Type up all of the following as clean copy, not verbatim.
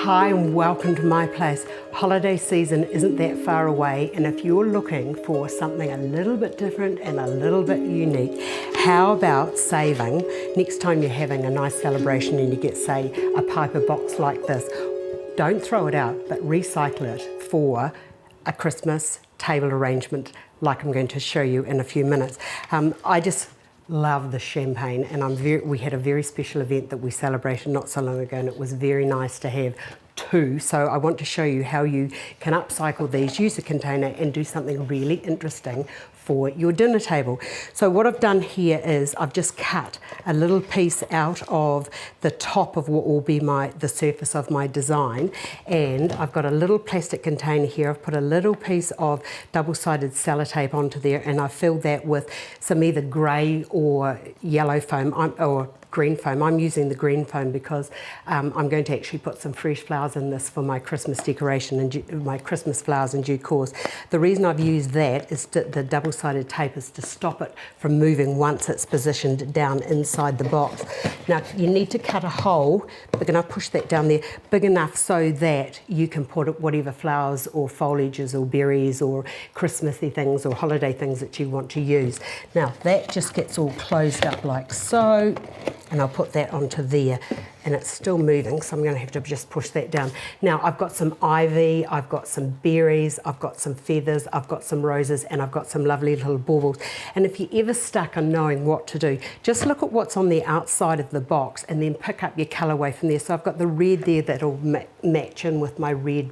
Hi and welcome to my place. Holiday season isn't that far away, and if you're looking for something a little bit different and a little bit unique, how about saving next time you're having a nice celebration and you get, say, a Piper box like this? Don't throw it out, but recycle it for a Christmas table arrangement like I'm going to show you in a few minutes. I just love the champagne, and we had a very special event that we celebrated not so long ago, and it was very nice to have two. So I want to show you how you can upcycle these, use a container and do something really interesting for your dinner table. So what I've done here is I've just cut a little piece out of the top of what will be the surface of my design, and I've got a little plastic container here. I've put a little piece of double-sided sellotape onto there, and I've filled that with some either grey or yellow foam or green foam. I'm using the green foam because I'm going to actually put some fresh flowers in this for my Christmas decoration and my Christmas flowers in due course. The reason I've used that is that the double-sided tape is to stop it from moving once it's positioned down inside the box. Now you need to cut a hole big enough, push that down there, big enough so that you can put whatever flowers or foliages or berries or Christmassy things or holiday things that you want to use. Now that just gets all closed up like so, and I'll put that onto there, and it's still moving, so I'm going to have to just push that down. Now I've got some ivy, I've got some berries, I've got some feathers, I've got some roses, and I've got some lovely little baubles. And if you're ever stuck on knowing what to do, just look at what's on the outside of the box and then pick up your colourway from there. So I've got the red there that'll match in with my red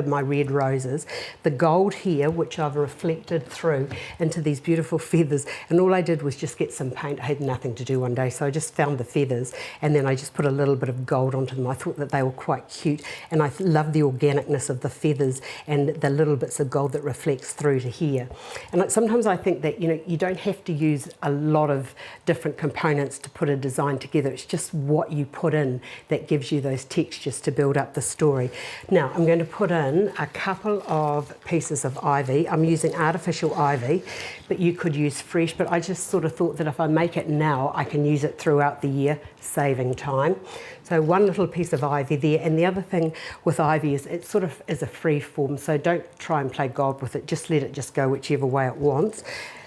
my red roses, the gold here which I've reflected through into these beautiful feathers, and all I did was just get some paint. I had nothing to do one day, so I just found the feathers and then I just put a little bit of gold onto them. I thought that they were quite cute, and I love the organicness of the feathers and the little bits of gold that reflects through to here. And sometimes I think that you don't have to use a lot of different components to put a design together. It's just what you put in that gives you those textures to build up the story. Now I'm going to put in a couple of pieces of ivy. I'm using artificial ivy, but you could use fresh, but I just sort of thought that if I make it now I can use it throughout the year, saving time. So one little piece of ivy there, and the other thing with ivy is it sort of is a free form, so don't try and play God with it, just let it just go whichever way it wants.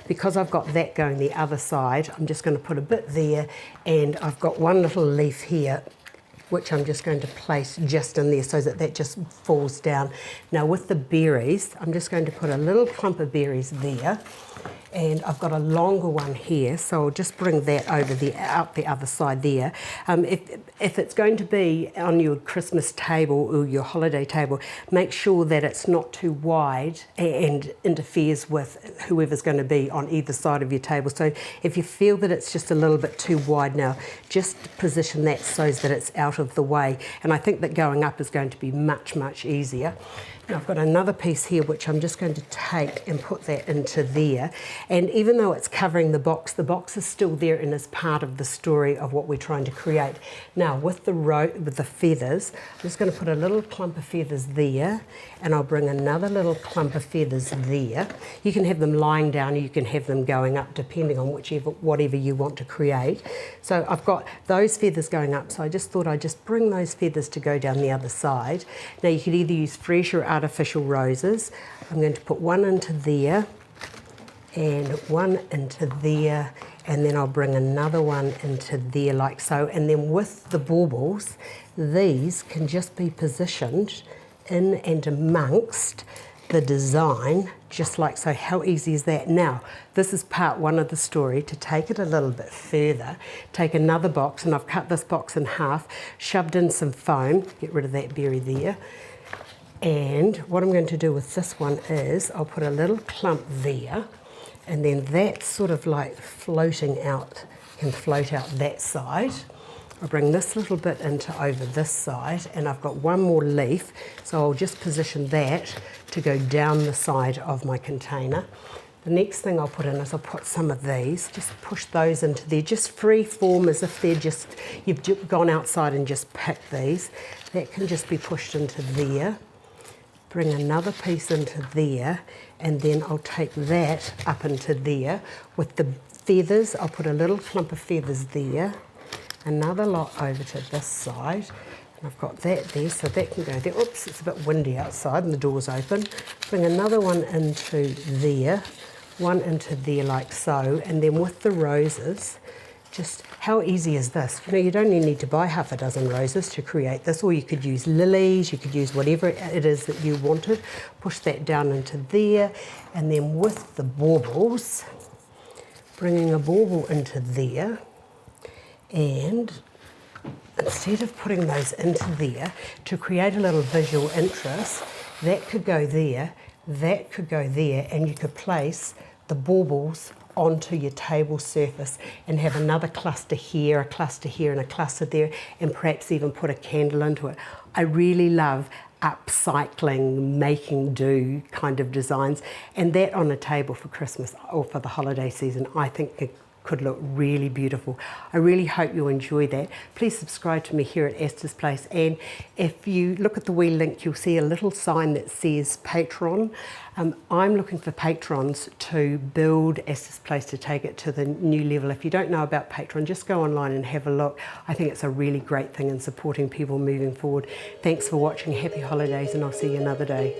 Because I've got that going the other side, I'm just going to put a bit there, and I've got one little leaf here which I'm just going to place just in there so that that just falls down. Now with the berries, I'm just going to put a little clump of berries there, and I've got a longer one here, so I'll just bring that over there, out the other side there. If it's going to be on your Christmas table or your holiday table, make sure that it's not too wide and interferes with whoever's going to be on either side of your table. So if you feel that it's just a little bit too wide now, just position that so that it's out of the way. And I think that going up is going to be much, much easier. Now I've got another piece here which I'm just going to take and put that into there, and even though it's covering the box is still there and is part of the story of what we're trying to create. Now with the feathers, I'm just going to put a little clump of feathers there, and I'll bring another little clump of feathers there. You can have them lying down or you can have them going up depending on whatever you want to create. So I've got those feathers going up, so I just thought I'd just bring those feathers to go down the other side. Now you could either use fresh or artificial roses. I'm going to put one into there and one into there, and then I'll bring another one into there like so. And then with the baubles, these can just be positioned in and amongst the design just like so. How easy is that? Now this is part one of the story. To take it a little bit further, take another box, and I've cut this box in half, shoved in some foam, get rid of that berry there. And what I'm going to do with this one is I'll put a little clump there, and then that's sort of like floating out, can float out that side. I'll bring this little bit into over this side, and I've got one more leaf, so I'll just position that to go down the side of my container. The next thing I'll put in is I'll put some of these, just push those into there, just free form as if they're just, you've gone outside and just picked these. That can just be pushed into there. Bring another piece into there, and then I'll take that up into there. With the feathers, I'll put a little clump of feathers there, another lot over to this side, I've got that there, so that can go there. Oops, it's a bit windy outside and the door's open. Bring another one into there, one into there like so, and then with the roses, just how easy is this? You know, you don't even need to buy half a dozen roses to create this, or you could use lilies, you could use whatever it is that you wanted. Push that down into there, and then with the baubles, bringing a bauble into there, and instead of putting those into there to create a little visual interest, that could go there, that could go there, and you could place the baubles onto your table surface and have another cluster here, and a cluster there, and perhaps even put a candle into it. I really love upcycling, making do kind of designs, and that on a table for Christmas or for the holiday season, I think it could look really beautiful. I really hope you enjoy that. Please subscribe to me here at Astar's Place, and if you look at the wee link, you'll see a little sign that says Patron. I'm looking for patrons to build Astar's Place, to take it to the new level. If you don't know about Patron, just go online and have a look. I think it's a really great thing in supporting people moving forward. Thanks for watching. Happy holidays, and I'll see you another day.